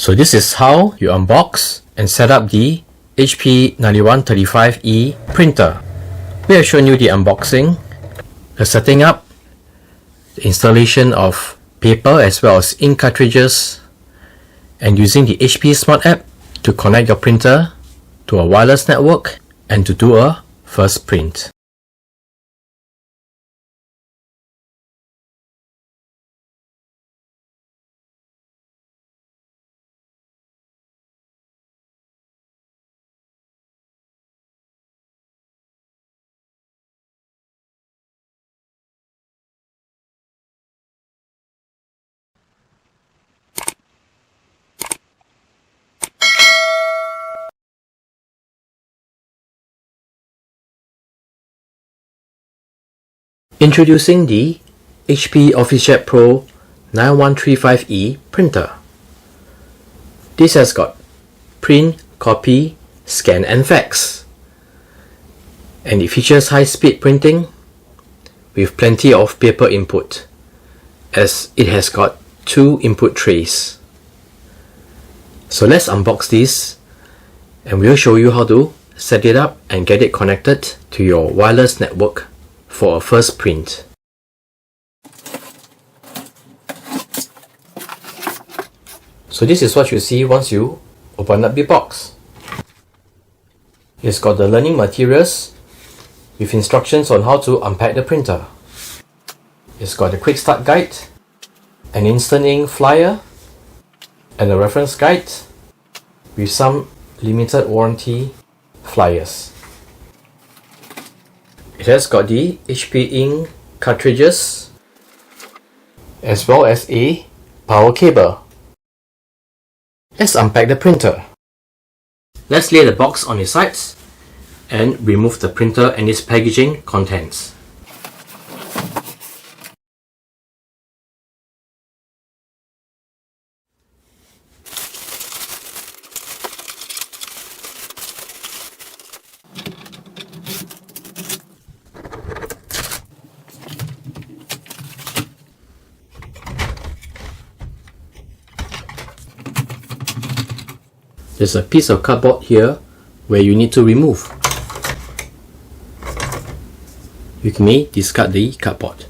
So this is how you unbox and set up the HP 9135E printer. We have shown you the unboxing, the setting up, the installation of paper as well as ink cartridges, and using the HP Smart app to connect your printer to a wireless network and to do a first print. Introducing the HP OfficeJet Pro 9135E printer. This has got print, copy, scan and fax. And it features high-speed printing with plenty of paper input, as it has got 2 input trays. So let's unbox this and we'll show you how to set it up and get it connected to your wireless network for a first print. So this is what you see once you open up the box. It's got the learning materials with instructions on how to unpack the printer. It's got a quick start guide, an instant ink flyer, and a reference guide with some limited warranty flyers. It has got the HP Ink Cartridges as well as a power cable. Let's unpack the printer. Let's lay the box on its sides and remove the printer and its packaging contents. There's a piece of cardboard here where you need to remove. You may discard the cardboard.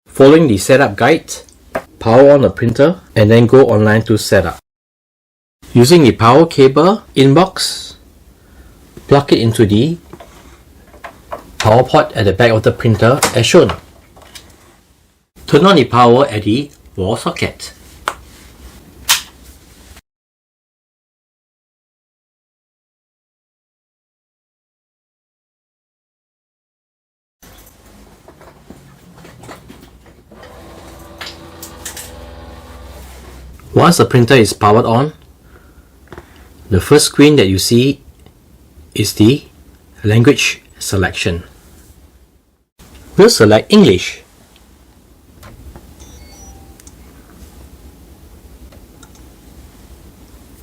Following the setup guide, power on the printer and then go online to set up. Using the power cable in box, plug it into the power port at the back of the printer as shown. Turn on the power at the wall socket. Once the printer is powered on, the first screen that you see is the language selection. We'll select English.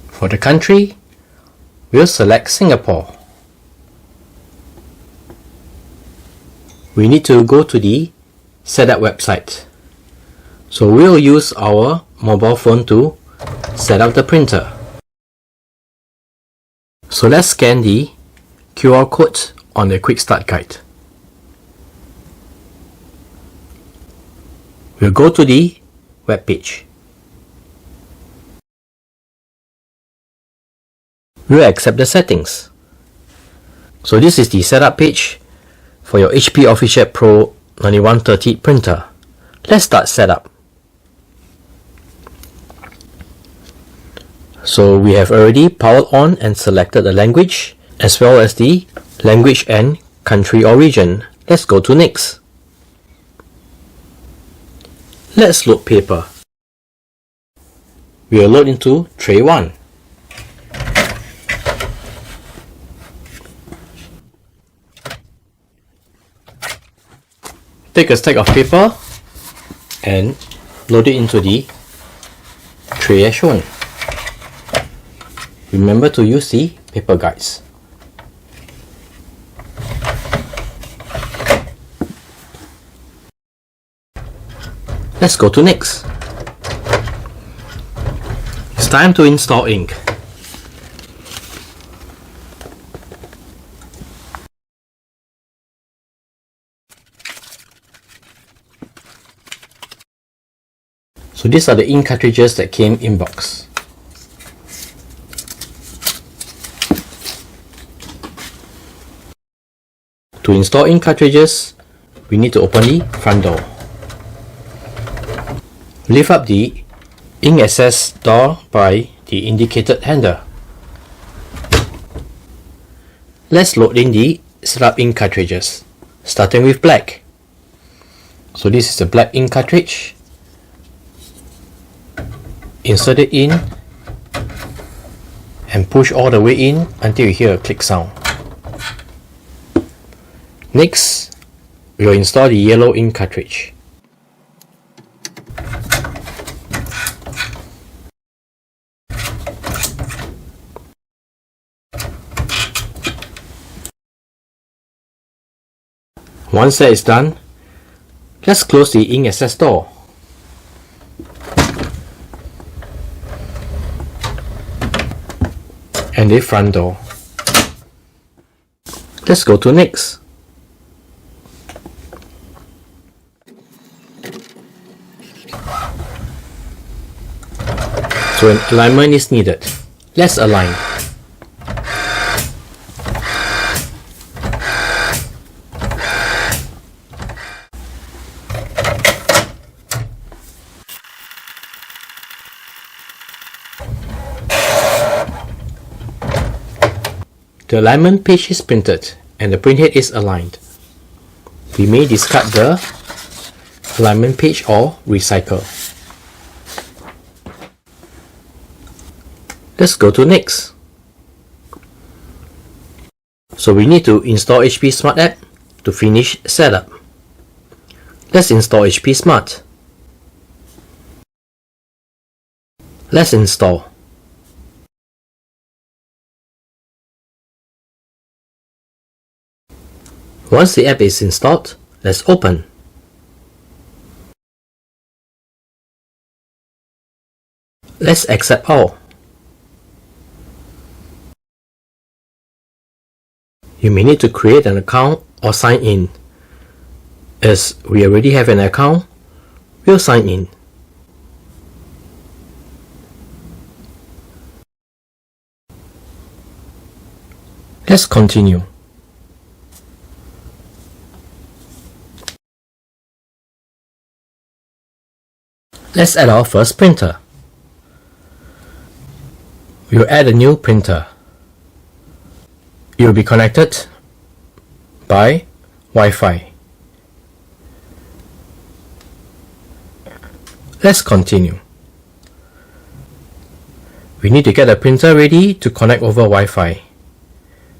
For the country, we'll select Singapore. We need to go to the setup website. So we'll use our mobile phone to set up the printer. So let's scan the QR code on the quick start guide. We'll go to the web page. We'll accept the settings. So this is the setup page for your HP OfficeJet Pro 9130 printer. Let's start setup. So we have already powered on and selected the language as well as the language and country or region. Let's go to next. Let's load paper. We will load into tray 1. Take a stack of paper and load it into the tray as shown. Remember to use the paper guides. Let's go to next. It's time to install ink. So these are the ink cartridges that came in box. To install ink cartridges, we need to open the front door. Lift up the ink access door by the indicated handle. Let's load in the setup ink cartridges, starting with black. So this is the black ink cartridge. Insert it in and push all the way in until you hear a click sound. Next, we will install the yellow ink cartridge. Once that is done, let's close the ink access door. And the front door. Let's go to next. So an alignment is needed. Let's align. The alignment page is printed and the printhead is aligned. We may discard the alignment page or recycle. Let's go to next. So we need to install HP Smart app to finish setup. Let's install HP Smart. Let's install. Once the app is installed, let's open. Let's accept all. You may need to create an account or sign in. As we already have an account, we'll sign in. Let's continue. Let's add our first printer. We'll add a new printer. It will be connected by Wi-Fi. Let's continue. We need to get the printer ready to connect over Wi-Fi.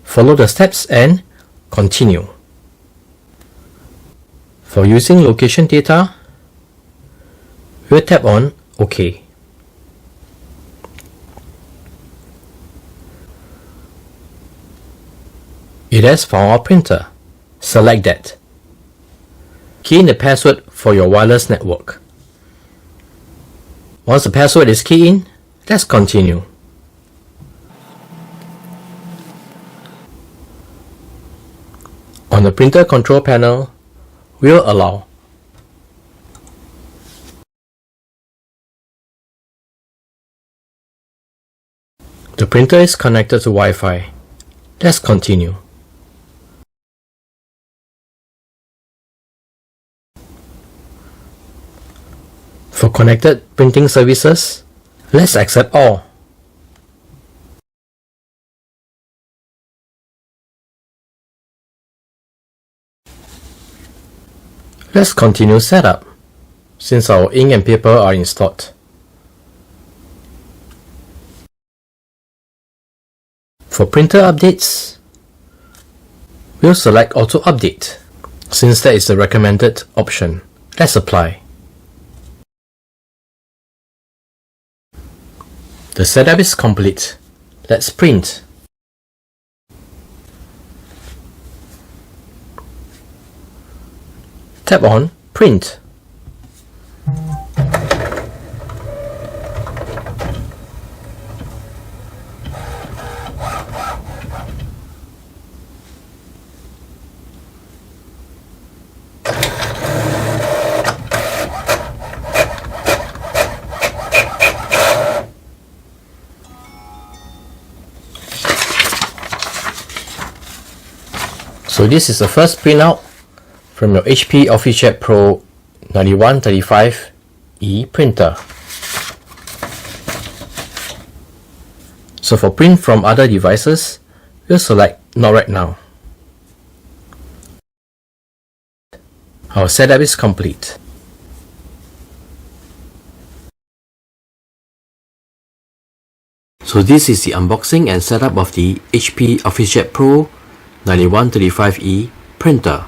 Follow the steps and continue. For using location data, we'll tap on OK. It has found our printer. Select that. Key in the password for your wireless network. Once the password is keyed in, let's continue. On the printer control panel, we'll allow. The printer is connected to Wi-Fi. Let's continue. For connected printing services, let's accept all. Let's continue setup, since our ink and paper are installed. For printer updates, we'll select Auto Update, since that is the recommended option. Let's apply. The setup is complete. Let's print. Tap on Print. So this is the first printout from your HP OfficeJet Pro 9135E printer. So for print from other devices, we'll select Not Right Now. Our setup is complete. So this is the unboxing and setup of the HP OfficeJet Pro 9135E printer.